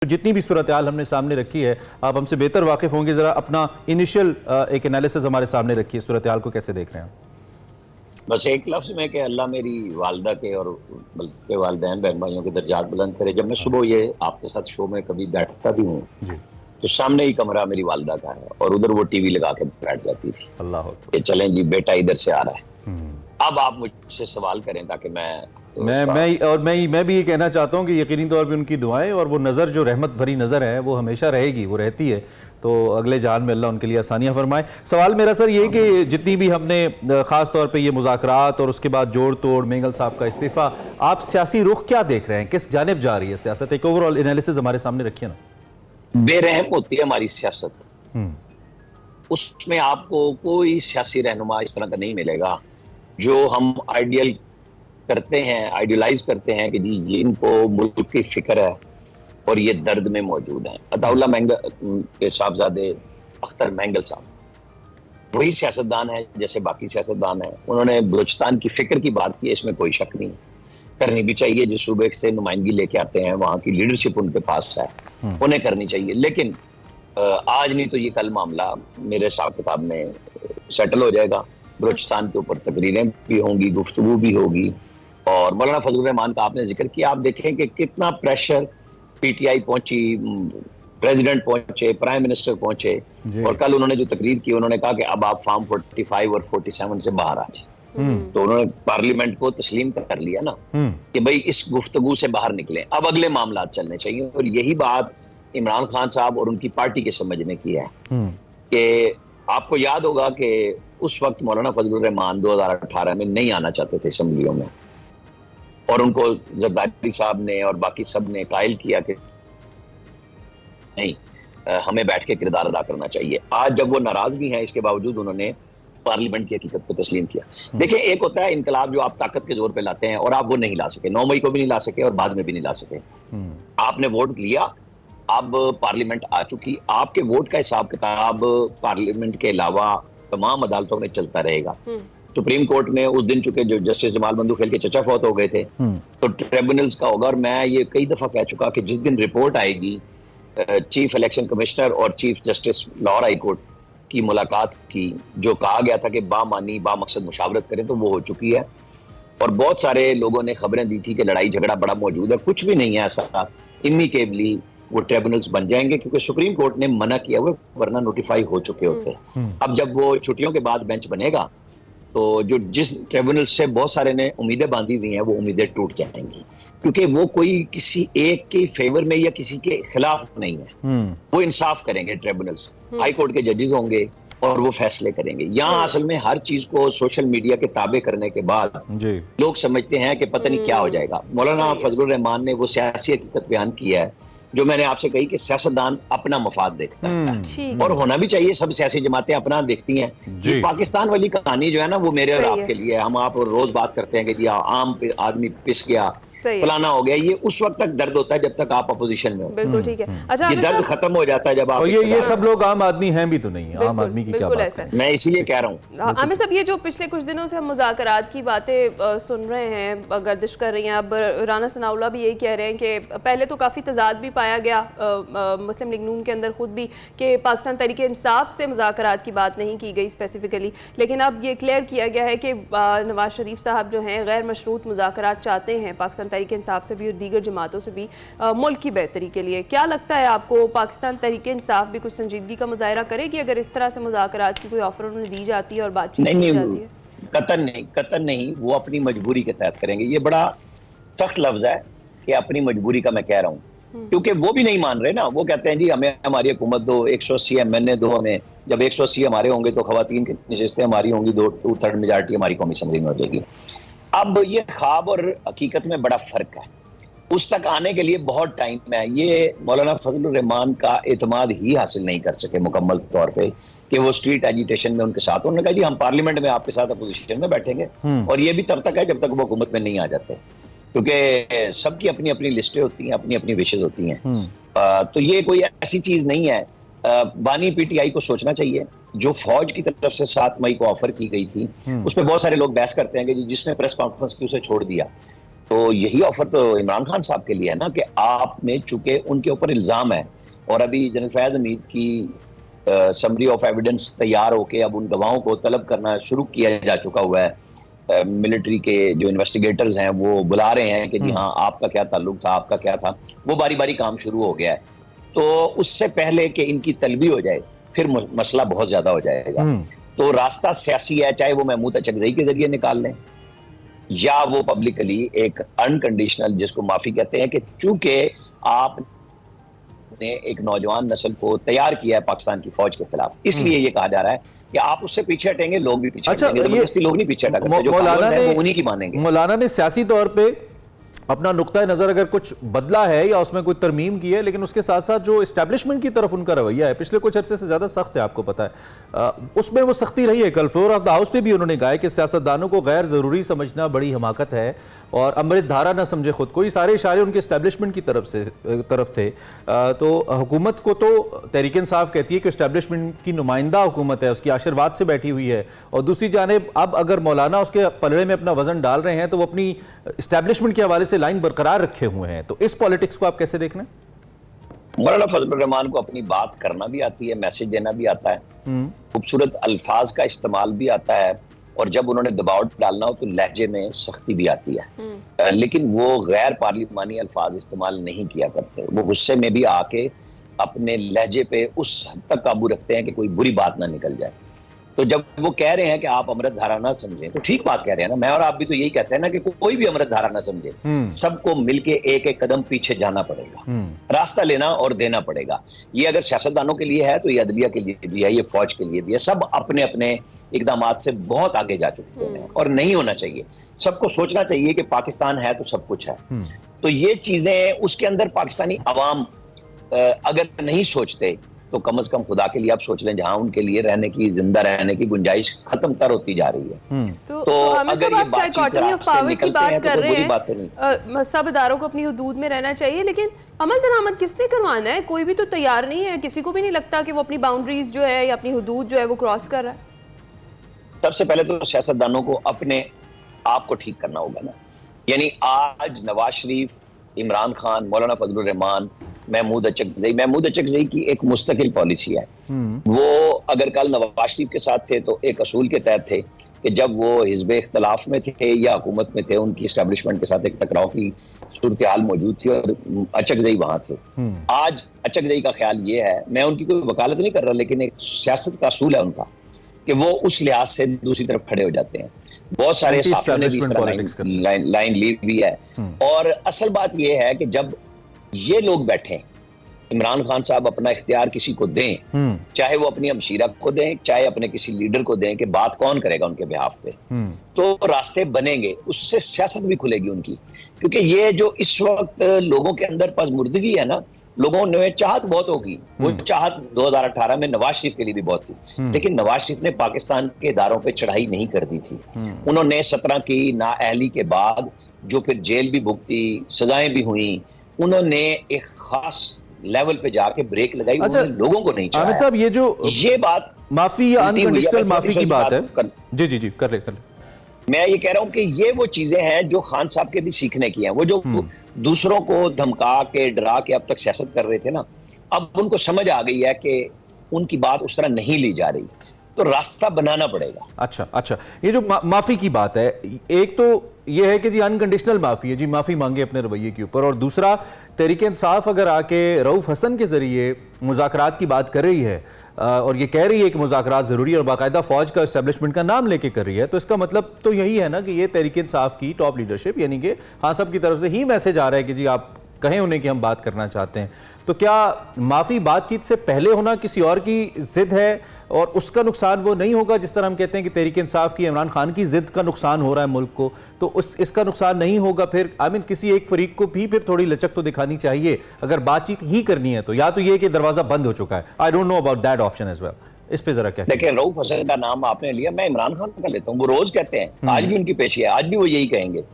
जितनी भी सूरत हाल हमने सामने रखी है, आप हमसे बेहतर वाकिफ होंगे, जरा अपना इनिशियल एक एनालिसिस हमारे सामने रखिए, सूरत हाल को कैसे देख रहे हैं? बस एक लफ्ज़ में कि अल्लाह मेरी वालदा के और बल्कि वालिदैन बहन भाइयों के दर्जात बुलंद करे। जब मैं सुबह ये आपके साथ शो में कभी बैठता भी हूँ तो सामने ही कमरा मेरी वालदा का है और उधर वो टीवी लगा के बैठ जाती थी। अल्लाह कि चलें जी, बेटा इधर से आ रहा है। अब आप मुझसे सवाल करें ताकि मैं भी ये कहना चाहता हूँ कि यकीनी तौर पे उनकी दुआएं और वो नज़र जो रहमत भरी नज़र है वो हमेशा रहेगी, वो रहती है। तो अगले जान में अल्लाह उनके लिए आसानियाँ फरमाए। सवाल मेरा सर ये कि जितनी भी हमने ख़ास तौर पे ये मुज़ाकरात और उसके बाद जोड़ तोड़, मेंगल साहब का इस्तीफ़ा, आप सियासी रुख क्या देख रहे हैं, किस जानिब जा रही है सियासत? एक ओवरऑल एनालिसिस हमारे सामने रखिए ना। बेरहम होती है हमारी सियासत, उसमें आपको कोई सियासी रहनुमा इस तरह का नहीं मिलेगा जो हम आइडियल करते हैं, आइडियलाइज करते हैं कि जी ये इनको मुल्क की फिक्र है और ये दर्द में मौजूद हैं। अताउल्लाह मेंगल के साहबजादे अख्तर मेंगल साहब वही सियासतदान है जैसे बाकी सियासतदान हैं। उन्होंने बलूचिस्तान की फिक्र की बात की, इसमें कोई शक नहीं, करनी भी चाहिए। जिस सूबे से नुमाइंदगी लेके आते हैं वहाँ की लीडरशिप उनके पास है, उन्हें करनी चाहिए। लेकिन आज नहीं तो ये कल मामला मेरे हिसाब किताब में सेटल हो जाएगा। बलूचिस्तान के ऊपर तकरीरें भी होंगी, गुफ्तगू भी होगी। और मौलाना फजलुर रहमान का आपने जिक्र किया, आप देखें कि कितना प्रेशर पीटीआई पहुंची, प्रेसिडेंट पहुंचे, प्राइम मिनिस्टर पहुंचे, और कल उन्होंने जो तकरीर की उन्होंने कहा कि अब आप फॉर्म 45 और 47 से बाहर आ जाए। तो उन्होंने पार्लियामेंट को तस्लीम कर लिया ना कि भाई इस गुफ्तगू से बाहर निकले, अब अगले मामला चलने चाहिए। और यही बात इमरान खान साहब और उनकी पार्टी के समझने की है कि आपको याद होगा कि उस वक्त मौलाना फजलुर रहमान 2018 में नहीं आना चाहते थे असम्बलियों में, और उनको जरदारी साहब ने और बाकी सब ने कायल किया कि नहीं, हमें बैठ के किरदार अदा करना चाहिए। आज जब वो नाराज भी हैं, इसके बावजूद उन्होंने पार्लियामेंट की हकीकत को तस्लीम किया। देखिए, एक होता है इनकलाब जो आप ताकत के जोर पे लाते हैं और आप वो नहीं ला सके, 9 मई को भी नहीं ला सके और बाद में भी नहीं ला सके। आपने वोट लिया, अब पार्लियामेंट आ चुकी, आपके वोट का हिसाब किताब पार्लियामेंट के अलावा तमाम अदालतों में चलता रहेगा। सुप्रीम कोर्ट में उस दिन चुके जो जस्टिस जमाल बंदूखेल के चचा फौत हो गए थे, तो ट्रिब्यूनल्स का होगा। और मैं ये कई दफा कह चुका कि जिस दिन रिपोर्ट आएगी चीफ इलेक्शन कमिश्नर और chief justice Lahore high court की मुलाकात की, जो कहा गया था कि बामानी बामकसद मुशावरत करें, तो वो हो चुकी है। और बहुत सारे लोगों ने खबरें दी थी कि लड़ाई झगड़ा बड़ा मौजूद है, कुछ भी नहीं है ऐसा। इमीकेबली वो ट्रिब्यूनल्स बन जाएंगे क्योंकि सुप्रीम कोर्ट ने मना किया हुआ, वरना नोटिफाई हो चुके होते। अब जब वो छुट्टियों के बाद बेंच बनेगा तो जो जिस ट्रिब्यूनल से बहुत सारे ने उम्मीदें बांधी हुई हैं वो उम्मीदें टूट जाएंगी, क्योंकि वो कोई किसी एक के फेवर में या किसी के खिलाफ नहीं है। वो इंसाफ करेंगे ट्रिब्यूनल्स, हाई कोर्ट के जजेस होंगे और वो फैसले करेंगे। यहाँ असल में हर चीज को सोशल मीडिया के ताबे करने के बाद लोग समझते हैं कि पता नहीं क्या हो जाएगा। मौलाना फजलुर रहमान ने वो सियासी हकीकत बयान किया है जो मैंने आपसे कही कि सियासतदान अपना मफाद देखता है, और होना भी चाहिए। सब सियासी जमातें अपना देखती हैं। पाकिस्तान वाली कहानी जो है ना, वो मेरे और आपके लिए, हम आप रोज बात करते हैं कि जी आम आदमी पिस गया, फलाना हो गया, ये उस वक्त तक दर्द होता है जब तक आप अपोजिशन में हो। बिल्कुल ठीक है। अच्छा, ये दर्द खत्म हो जाता है जब आप, ये सब लोग आम आदमी हैं भी तो नहीं, आम आदमी की क्या बात है। मैं इसीलिए कह रहा हूँ आमिर साहब, ये जो पिछले कुछ दिनों से हम मुज़ाकरात की बातें सुन रहे हैं, गर्दिश कर रही हैं, अब राना सनाउल्लाह भी यही कह रहे हैं कि पहले तो काफ़ी तजाद भी पाया गया मुस्लिम लीग नून के अंदर खुद भी कि पाकिस्तान तहरीक इंसाफ से मुज़ाकरात की बात नहीं की गई स्पेसिफिकली, लेकिन अब ये क्लियर किया गया है कि नवाज शरीफ साहब जो हैं गैर मशरूत मुज़ाकरात चाहते हैं पाकिस्तान तहरीक इंसाफ से भी और दीगर जमातों से भी मुल्क की बेहतरी के लिए। क्या लगता है आपको, पाकिस्तान तहरीक इंसाफ भी कुछ संजीदगी का मुजाहरा करेगी अगर इस तरह से मुज़ाकरात की कोई ऑफर उन्हें दी जाती है और बातचीत की जाती है? कतन नहीं, वो अपनी मजबूरी के तहत करेंगे। ये बड़ा सख्त लफ्ज है कि अपनी मजबूरी का मैं कह रहा हूँ, क्योंकि वो भी नहीं मान रहे ना। वो कहते हैं जी हमें हमारी हुकूमत दो, 180 MNA दो हमें। जब 180 हमारे होंगे तो खवातीन की नशिस्तें हमारी होंगी, 2/3 मेजॉरिटी हमारी कौमी असम्बली में हो जाएगी। अब ये ख्वाब और हकीकत में बड़ा फर्क है, उस तक आने के लिए बहुत टाइम है। ये मौलाना फजलुर रहमान का एतमाद ही हासिल नहीं कर सके मुकम्मल तौर पे कि वो स्ट्रीट एजिटेशन में उनके साथ, उन्होंने कहा जी हम पार्लियामेंट में आपके साथ अपोजिशन में बैठेंगे, और ये भी तब तक है जब तक वो हुकूमत में नहीं आ जाते, क्योंकि सबकी अपनी अपनी लिस्टें होती हैं, अपनी अपनी विशेष होती हैं। तो ये कोई ऐसी चीज नहीं है। बानी पीटीआई को सोचना चाहिए, जो फौज की तरफ से 7 मई को ऑफर की गई थी उस पर बहुत सारे लोग बहस करते हैं कि जिसने प्रेस कॉन्फ्रेंस की उसे छोड़ दिया। तो यही ऑफर तो इमरान खान साहब के लिए है ना, कि आपने चूंकि उनके ऊपर इल्जाम है और अभी जनरल फैज हमीद की समरी ऑफ एविडेंस तैयार होके अब उन गवाहों को तलब करना शुरू किया जा चुका हुआ है। मिलिट्री के जो इन्वेस्टिगेटर्स हैं वो बुला रहे हैं कि जी हाँ आपका क्या ताल्लुक था, आपका क्या था, वो बारी बारी काम शुरू हो गया है। तो उससे पहले कि इनकी तलबी हो जाए फिर मसला बहुत ज्यादा हो जाएगा। तो रास्ता सियासी है, चाहे वो महमूद अचकजई के जरिए निकाल लें या वो पब्लिकली एक अनकंडीशनल, जिसको माफी कहते हैं, कि चूंकि आपने एक नौजवान नस्ल को तैयार किया है पाकिस्तान की फौज के खिलाफ, इसलिए ये कहा जा रहा है कि आप उससे पीछे हटेंगे, लोग भी पीछे हटेंगे। जबरदस्ती लोग नहीं पीछे हटा करते, जो कानून है वो उन्हीं की मानेंगे। मौलाना ने सियासी तौर पे अपना नुक्ता नजर अगर कुछ बदला है या उसमें कोई तरमीम की है, लेकिन उसके साथ साथ जो एस्टैब्लिशमेंट की तरफ उनका रवैया है पिछले कुछ अरसे से ज्यादा सख्त है, आपको पता है, उसमें वो सख्ती रही है। कल फ्लोर ऑफ द हाउस पे भी उन्होंने कहा है कि सियासतदानों को गैर जरूरी समझना बड़ी हमाकत है और अमृत धारा ना समझे खुद को। ये सारे इशारे उनके एस्टैब्लिशमेंट की तरफ थे। तो हुकूमत को तो तहरीक इंसाफ कहती है कि एस्टैब्लिशमेंट की नुमाइंदा हुकूमत है, उसकी आशीर्वाद से बैठी हुई है, और दूसरी जानिब अब अगर मौलाना उसके पलड़े में अपना वजन डाल रहे हैं तो वो अपनी एस्टैब्लिशमेंट के हवाले से लाइन बरकरार रखे हुए हैं। तो इस पॉलिटिक्स को आप कैसे देख रहे हैं? मौलाना फजलुर रहमान को अपनी बात करना भी आती है, मैसेज देना भी आता है, खूबसूरत अल्फाज का इस्तेमाल भी आता है, और जब उन्होंने दबाव डालना हो तो लहजे में सख्ती भी आती है। लेकिन वो गैर पार्लिमानी अल्फाज इस्तेमाल नहीं किया करते। वो गुस्से में भी आके अपने लहजे पे उस हद तक काबू रखते हैं कि कोई बुरी बात ना निकल जाए। तो जब वो कह रहे हैं कि आप अमृत धारा ना समझें, तो ठीक बात कह रहे हैं ना। मैं और आप भी तो यही कहते हैं ना कि कोई भी अमृत धारा ना समझे, सबको मिलके एक एक कदम पीछे जाना पड़ेगा, रास्ता लेना और देना पड़ेगा। ये अगर सियासतदानों के लिए है तो ये अदलिया के लिए भी है, ये फौज के लिए भी है। सब अपने अपने इकदामात से बहुत आगे जा चुके हैं और नहीं होना चाहिए। सबको सोचना चाहिए कि पाकिस्तान है तो सब कुछ है। तो ये चीजें उसके अंदर पाकिस्तानी अवाम अगर नहीं सोचते तो कम से कम खुदा के लिए आप सोच लें, जहां उनके लिए रहने की, जिंदा रहने की गुंजाइश खत्म तर होती जा रही है। तो अगर ये डायकोटमी ऑफ पावर्स की बात कर रहे हैं, सब इदारों को अपनी हुदूद में रहना चाहिए, लेकिन अमल दरामद किसने करवाना है? कोई भी तो तैयार नहीं है। किसी को भी नहीं लगता कि वो अपनी बाउंड्रीज जो है या अपनी हुदूद जो है वो क्रॉस कर रहा है। सबसे पहले तो सियासतदानों को अपने आप को ठीक करना होगा ना। यानी आज नवाज शरीफ, इमरान खान, मौलाना फजलुर रहमान, महमूद अचकजई की एक मुस्तकिल पॉलिसी है। वो अगर कल नवाज शरीफ के साथ थे तो एक असूल के तहत थे कि जब वो हिज़्ब इख्तलाफ में थे या हुकूमत में थे, उनकी एस्टैब्लिशमेंट के साथ एक टकराव की सूरत हाल मौजूद थी और अचकजई वहां थे। आज अचकजई का ख्याल ये है, मैं उनकी कोई वकालत नहीं कर रहा, लेकिन एक सियासत का असूल है उनका कि वो उस लिहाज से दूसरी तरफ खड़े हो जाते हैं। बहुत सारे साथियों ने भी इस तरह लाइन ली भी है। और असल बात यह है कि जब ये लोग बैठे, इमरान खान साहब अपना इख्तियार किसी को दें, चाहे वो अपनी हमशीरा को दें, चाहे अपने किसी लीडर को दें, कि बात कौन करेगा उनके बिहाफ पे, तो रास्ते बनेंगे, उससे सियासत भी खुलेगी उनकी। क्योंकि ये जो इस वक्त लोगों के अंदर पसमुर्दगी है ना, लोगों ने चाहत बहुत होगी। वो चाहत 2018 में नवाज शरीफ के लिए भी बहुत थी, लेकिन नवाज शरीफ ने पाकिस्तान के इदारों पे चढ़ाई नहीं कर दी थी। उन्होंने 17 की नाअहली के बाद जो फिर जेल भी भुगती, सजाएं भी हुई, उन्होंने एक खास लेवल पे जाके ब्रेक लगाई। अच्छा, लोगों को नहीं चाहा। साहब ये बात माफी या अनकंडीशनल माफी की बात है, जी कर ले। मैं ये कह रहा हूं कि ये वो चीजें हैं जो खान साहब के भी सीखने की हैं। वो जो दूसरों को धमका के, डरा के अब तक सियासत कर रहे थे ना, अब उनको समझ आ गई है कि उनकी बात उस तरह नहीं ली जा रही, तो रास्ता बनाना पड़ेगा। अच्छा, ये जो माफी की बात है, एक तो ये है कि जी अनकंडीशनल माफी है, जी माफी मांगे अपने रवैये के ऊपर, और दूसरा तहरीक इंसाफ अगर आके रऊफ हसन के जरिए मुज़ाकरात की बात कर रही है और ये कह रही है कि मुज़ाकरात जरूरी है और बाकायदा फौज का एस्टेब्लिशमेंट का नाम लेके कर रही है, तो इसका मतलब तो यही है ना कि ये तहरीक इंसाफ की टॉप लीडरशिप, यानी कि खान साहब की तरफ से ही मैसेज आ रहा है कि जी आप कहें उन्हें कि हम बात करना चाहते हैं। तो क्या माफी बातचीत से पहले होना किसी और की जिद है और उसका नुकसान वो नहीं होगा, जिस तरह हम कहते हैं कि तहरीक इंसाफ की इमरान खान की जिद का नुकसान हो रहा है मुल्क को, तो इसका नुकसान नहीं होगा? फिर किसी एक फरीक को भी फिर थोड़ी लचक तो दिखानी चाहिए अगर बातचीत ही करनी है तो। या तो ये कि दरवाजा बंद हो चुका है, I don't know about that option as well. इस पे जरा क्या देखिए, रऊफ हसन का नाम आपने लिया, मैं इमरान खान का लेता हूँ। वो रोज कहते हैं, आज भी उनकी पेशी है, आज भी वो यही कहेंगे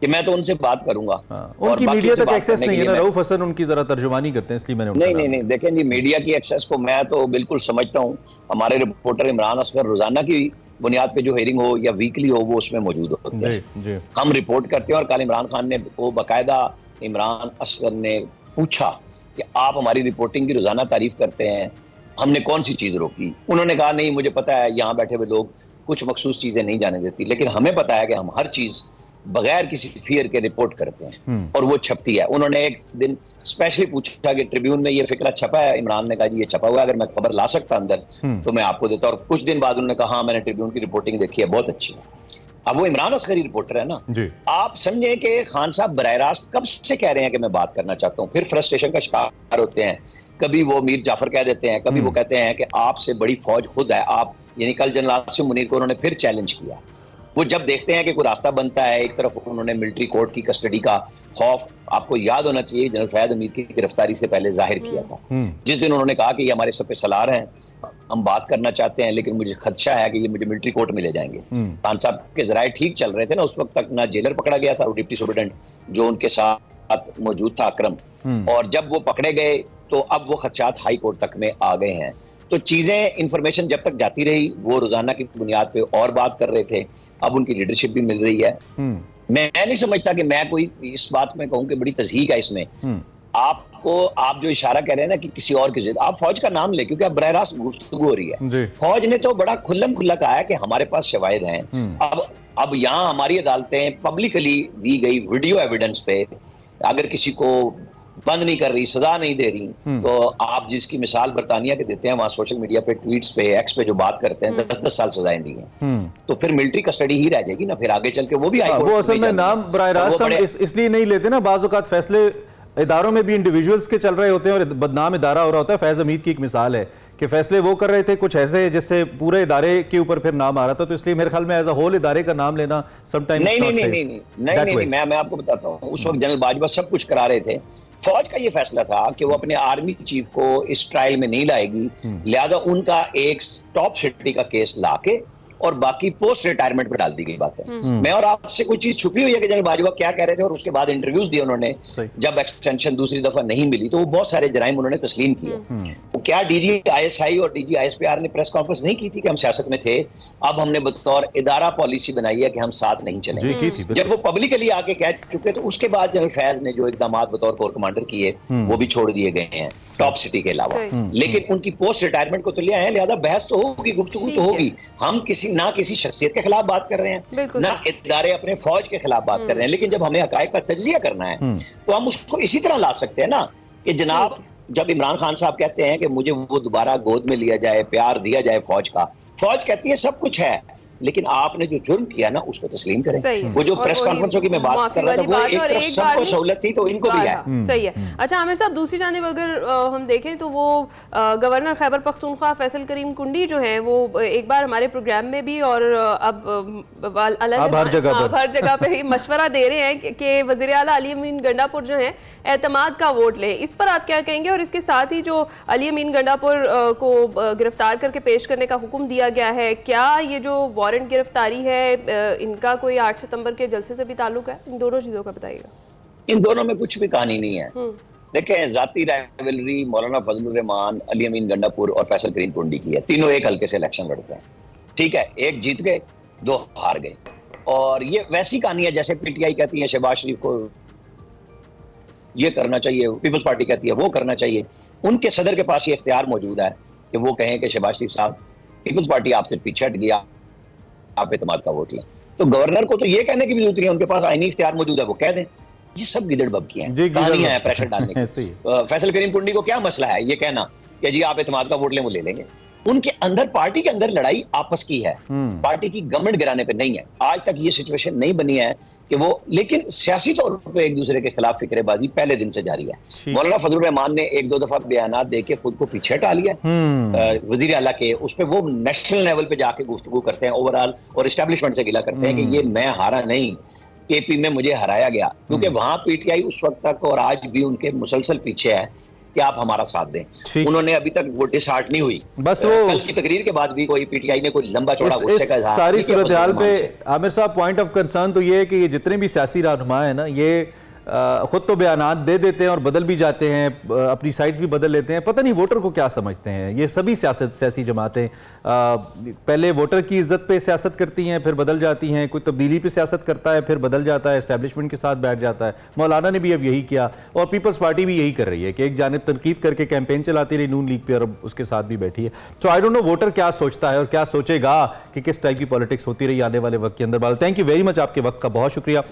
कि मैं तो उनसे बात करूंगा। और उनकी बाकी मीडिया से तक बात एक्सेस करने नहीं के है लिए ना, मैं- रऊफ हसन उनकी जरा तर्जुमानी करते हैं, इसलिए मैंने उनका नहीं नाम नहीं नहीं, देखें जी, मीडिया की एक्सेस को मैं तो बिल्कुल समझता हूँ। हमारे रिपोर्टर इमरान असगर रोजाना की बुनियाद पे जो हेयरिंग हो या वीकली हो वो उसमें मौजूद होते हैं। जी जी हम रिपोर्ट करते हैं और कल इमरान खान ने वो बाकायदा इमरान असगर ने पूछा कि आप हमारी रिपोर्टिंग की रोजाना तारीफ करते हैं, हमने कौन सी चीज रोकी? उन्होंने कहा नहीं, मुझे पता है यहाँ बैठे हुए लोग कुछ मखसूस चीजें नहीं जाने देती, लेकिन हमें पता है कि हम हर चीज बगैर किसी फियर के रिपोर्ट करते हैं और वो छपती है। उन्होंने एक दिन स्पेशली पूछा कि ट्रिब्यून में ये फिक्रा छपा है? इमरान ने कहा जी ये छपा हुआ है, अगर मैं खबर ला सकता अंदर तो मैं आपको देता। और कुछ दिन बाद उन्होंने कहा हाँ मैंने ट्रिब्यून की रिपोर्टिंग देखी है, बहुत अच्छी है। अब वो इमरान असगरी रिपोर्टर है ना जी। आप समझे कि खान साहब बराह रास्त कब से कह रहे हैं कि मैं बात करना चाहता हूं, फिर फ्रस्ट्रेशन का शिकार होते हैं। कभी वो मीर जाफर कह देते हैं, कभी वो कहते हैं कि आपसे बड़ी फौज खुद है आप, यानी कल जनरल आसिम मुनीर को उन्होंने फिर चैलेंज किया। वो जब देखते हैं कि कोई रास्ता बनता है, एक तरफ उन्होंने मिलिट्री कोर्ट की कस्टडी का खौफ, आपको याद होना चाहिए जनरल फैद अमीर की गिरफ्तारी से पहले जाहिर किया था, जिस दिन उन्होंने कहा कि ये हमारे सब पे सलार हैं, हम बात करना चाहते हैं लेकिन मुझे खदशा है कि ये मुझे मिलिट्री कोर्ट में ले जाएंगे। खान साहब के जराए ठीक चल रहे थे ना उस वक्त तक, ना जेलर पकड़ा गया था, डिप्टी सुपरिटेंडेंट जो उनके साथ मौजूद था अकरम, और जब वो पकड़े गए तो अब वो खदशात हाई कोर्ट तक में आ गए हैं। तो चीजें इंफॉर्मेशन जब तक जाती रही, वो रोजाना की बुनियाद पे और बात कर रहे थे, अब उनकी लीडरशिप भी मिल रही है। मैं नहीं समझता कि मैं कोई इस बात में कहूं कि बड़ी तस्हीक है इसमें। आपको आप जो इशारा कह रहे हैं ना कि किसी और की जिद, आप फौज का नाम ले, क्योंकि अब बराह रास्त गुफ्तगू हो रही है। फौज ने तो बड़ा खुल्लम खुल्ला कहा है कि हमारे पास शवाहिद हैं। अब यहाँ हमारी अदालतें पब्लिकली दी गई वीडियो एविडेंस पे अगर किसी को बंद नहीं कर रही, सजा नहीं दे रही, तो आप जिसकी मिसाल बरतानिया के देते हैं, वहां सोशल मीडिया पे, ट्वीट्स पे, एक्स पे जो बात करते हैं, 10-10 साल सजाएं दी हैं, तो फिर मिलिट्री कस्टडी ही रह जाएगी ना, फिर आगे चल के वो भी वो असल में नाम बराह रास्त हम इसलिए नहीं लेते ना, बाज़ औक़ात फैसले इदारों में भी इंडिविजुअल्स के चल रहे होते हैं और बदनाम इदारा हो रहा होता है। फैज हमीद की एक मिसाल है कि फैसले वो कर रहे थे कुछ ऐसे जिससे पूरे इदारे के ऊपर फिर नाम आ रहा था, तो इसलिए मेरे ख्याल में एज अ होल इदारे का नाम लेना समटाइम्स नहीं, मैं आपको बताता हूँ, उस वक्त जनरल बाजवा सब कुछ करा रहे थे। फौज का ये फैसला था कि वो अपने आर्मी चीफ को इस ट्रायल में नहीं लाएगी, लिहाजा उनका एक टॉप सिटी का केस लाके और बाकी पोस्ट रिटायरमेंट पे डाल दी गई बात है। मैं और आपसे कोई चीज छुपी हुई है कि जनरल बाजवा क्या कह रहे थे, और उसके बाद इंटरव्यूज दिए उन्होंने, जब एक्सटेंशन दूसरी दफा नहीं मिली तो वो बहुत सारे जराइम उन्होंने तस्लीम किए। तो क्या डीजी आईएसआई और डीजी आईएसपीआर ने प्रेस कॉन्फ्रेंस नहीं की थी कि हम सियासत में थे, अब हमने बतौर इदारा पॉलिसी बनाई है कि हम साथ नहीं चलेंगे। जब वो पब्लिकली आके कह चुके तो उसके बाद जनरल फैज ने जो इकदाम बतौर कोर कमांडर किए वो भी छोड़ दिए गए हैं टॉप सिटी के अलावा, लेकिन उनकी पोस्ट रिटायरमेंट को तो लिया है, लिहाजा बहस तो होगी, गुफ्तगू तो होगी। हम ना किसी शख्सियत के खिलाफ बात कर रहे हैं, ना इदारे अपने फौज के खिलाफ बात कर रहे हैं, लेकिन जब हमें हकायक का तज्जिया करना है तो हम उसको इसी तरह ला सकते हैं ना कि जनाब, जब इमरान खान साहब कहते हैं कि मुझे वो दोबारा गोद में लिया जाए, प्यार दिया जाए फौज का, फौज कहती है सब कुछ है, लेकिन आपने जो जुर्म किया ना उसको तस्लीम करें। वो जो प्रेस कॉन्फ्रेंसों की मैं बात कर रहा था, वो एक तरफ सबको सहूलत थी तो इनको भी है। सही है। अच्छा आमिर साहब, दूसरी जानिब अगर हम देखें तो वो गवर्नर खैबर पख्तूनख्वा फैसल करीम कुंडी जो हैं वो एक बार हमारे प्रोग्राम में भी और अब हर जगह पे मशवरा दे रहे हैं कि वज़ीर आला अली अमीन गंडापुर जो हैं एतमाद का वोट लें। इस पर आप क्या कहेंगे? और इसके साथ ही जो अली अमीन गंडापुर को गिरफ्तार करके पेश करने का हुक्म दिया गया है, क्या ये जो वारंट गिरफ्तारी है इनका कोई 8 सितंबर के जलसे से भी ताल्लुक है? इन दोनों चीजों का बताइएगा। इन दोनों में कुछ भी कहानी नहीं है। देखें, जाती राइवलरी मौलाना फजलुर रहमान, अली अमीन गंडापुर और फैसल करीम कुंडी की है। तीनों एक हल्के से इलेक्शन लड़ते हैं, ठीक है, एक जीत गए, 2 हार गए। और ये वैसी कहानी है जैसे पीटीआई कहती है शहबाज शरीफ को ये करना चाहिए, पीपल्स पार्टी कहती है वो करना चाहिए। उनके सदर के पास ये इख्तियार मौजूद है कि वो कहें कि शहबाज शरीफ साहब, पीपल्स पार्टी आपसे पीछे हट गया, आप एतमाद का वोट लें। तो गवर्नर को तो ये कहने की भी जरूरत नहीं है, उनके पास आईनी इख्तियार मौजूद है, वो कह दें। ये सब गिदड़ बबकियां हैं, कहानियां हैं प्रेशर डालने की। फैसल करीम कुंडी को क्या मसला है ये कहना कि जी आप एतमाद का वोट लें, वो ले लेंगे। उनके अंदर, पार्टी के अंदर लड़ाई आपस की है, पार्टी की गवर्नमेंट गिराने पे नहीं है। आज तक ये सिचुएशन नहीं बनी है कि वो, लेकिन सियासी तौर पे एक दूसरे के खिलाफ फिक्रेबाजी पहले दिन से जारी है। मौलाना फजलुर रहमान ने 1-2 दफा बयानात देके खुद को पीछे हटा लिया वजीर आला के, उस पे वो नेशनल लेवल पे जाके गुफ्तगू करते हैं ओवरऑल, और एस्टेब्लिशमेंट से गिला करते हैं कि ये मैं हारा नहीं, केपी में मुझे हराया गया, क्योंकि वहां पीटीआई उस वक्त तक और आज भी उनके मुसलसल पीछे है कि आप हमारा साथ दें। ठीक। उन्होंने अभी तक वो डिसहार्ट नहीं हुई। बस वो कल की तकरीर के बाद भी कोई पीटीआई ने कोई लंबा चौड़ा इस गुस्से का इजहार सारी नहीं किया सूरत हाल फजल रहमान पे से। आमिर साहब पॉइंट ऑफ कंसर्न तो ये है कि ये जितने भी सियासी रहनुमा है ना, ये खुद तो बयानात दे देते हैं और बदल भी जाते हैं, अपनी साइड भी बदल लेते हैं, पता नहीं वोटर को क्या समझते हैं। ये सभी सियासी जमातें पहले वोटर की इज्जत पे सियासत करती हैं, फिर बदल जाती हैं, कोई तब्दीली पे सियासत करता है, फिर बदल जाता है, एस्टैब्लिशमेंट के साथ बैठ जाता है। मौलाना ने भी अब यही किया और पीपल्स पार्टी भी यही कर रही है कि एक जानिब तनकीद करके कैंपेन चलाती रही नून लीग पे और अब उसके साथ भी बैठी है। सो आई डोंट नो वोटर क्या सोचता है और क्या सोचेगा कि किस टाइप की पॉलिटिक्स होती रही आने वाले वक्त के अंदर। थैंक यू वेरी मच, आपके वक्त का बहुत शुक्रिया।